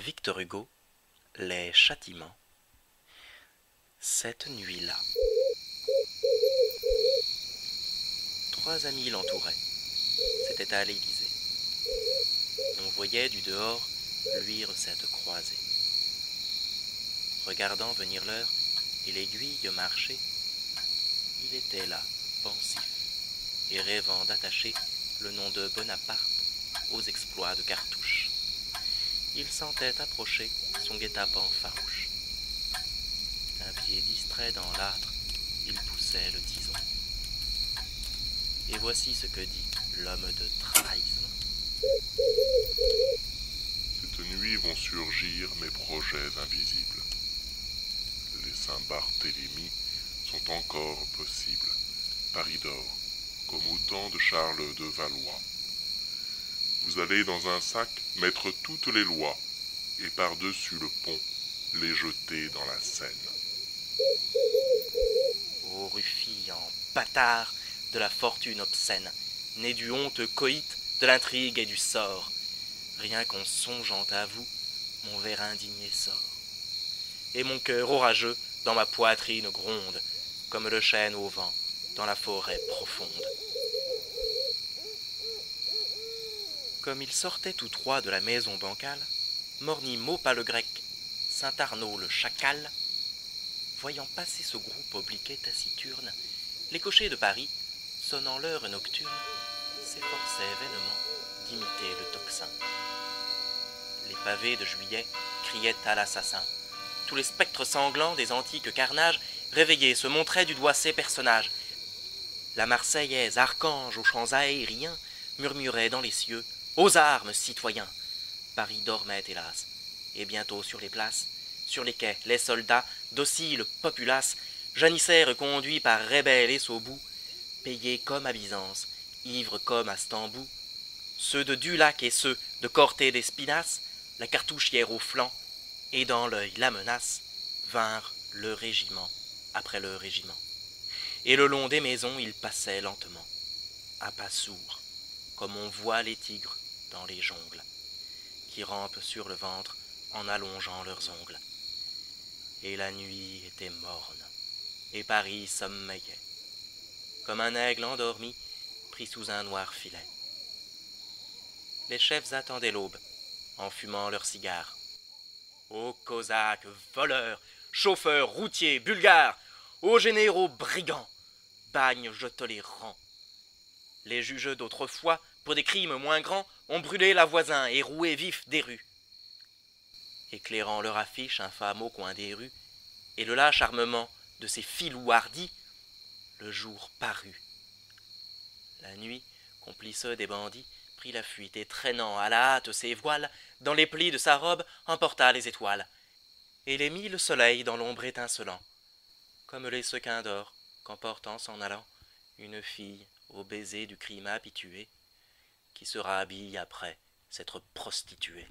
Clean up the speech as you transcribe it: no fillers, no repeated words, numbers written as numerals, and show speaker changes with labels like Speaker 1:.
Speaker 1: Victor Hugo, Les Châtiments. Cette nuit-là. Trois amis l'entouraient. C'était à l'Élysée. On voyait du dehors luire cette croisée. Regardant venir l'heure et l'aiguille marcher, il était là, pensif, et rêvant d'attacher le nom de Bonaparte aux exploits de Cartouche. Il sentait approcher son guet-apens farouche. D'un pied distrait dans l'âtre, il poussait le tison. Et voici ce que dit l'homme de trahison.
Speaker 2: Cette nuit vont surgir mes projets invisibles. Les Saint-Barthélemy sont encore possibles. Paris dort, comme au temps de Charles de Valois. Vous allez dans un sac mettre toutes les lois, et par-dessus le pont, les jeter dans la Seine.
Speaker 1: Ô ruffian, bâtard de la fortune obscène, né du honteux coït, de l'intrigue et du sort, rien qu'en songeant à vous, mon ver indigné sort. Et mon cœur orageux dans ma poitrine gronde, comme le chêne au vent dans la forêt profonde. Comme ils sortaient tous trois de la maison bancale, Morny Maupas le grec, Saint Arnaud le chacal, voyant passer ce groupe obliqué taciturne, les cochers de Paris, sonnant l'heure nocturne, s'efforçaient vainement d'imiter le tocsin. Les pavés de juillet criaient à l'assassin. Tous les spectres sanglants des antiques carnages réveillés se montraient du doigt ces personnages. La Marseillaise, archange aux chants aériens, murmurait dans les cieux « Aux armes, citoyens !» Paris dormait, hélas, et bientôt sur les places, sur les quais, les soldats, dociles populaces, janissaires conduits par rébelles et saubous, payés comme à Byzance, ivres comme à Stambou, ceux de Dulac et ceux de Corté d'Espinasse, la cartouchière au flanc, et dans l'œil la menace, vinrent le régiment après le régiment. Et le long des maisons ils passaient lentement, à pas sourds, comme on voit les tigres dans les jungles, qui rampent sur le ventre en allongeant leurs ongles. Et la nuit était morne, et Paris sommeillait, comme un aigle endormi pris sous un noir filet. Les chefs attendaient l'aube, en fumant leurs cigares. Ô cosaques, voleurs, chauffeurs, routiers, bulgares, ô généraux brigands, bagnes, je te les rends. Les juges d'autrefois, pour des crimes moins grands, ont brûlé la voisin et roué vif des rues. Éclairant leur affiche infâme au coin des rues, et le lâche armement de ces filous hardis, le jour parut. La nuit, complice des bandits, prit la fuite et traînant à la hâte ses voiles, dans les plis de sa robe emporta les étoiles, et les mit le soleil dans l'ombre étincelant, comme les sequins d'or qu'emporte en s'en allant une fille au baiser du crime habituée, qui se rhabille après s'être prostituée.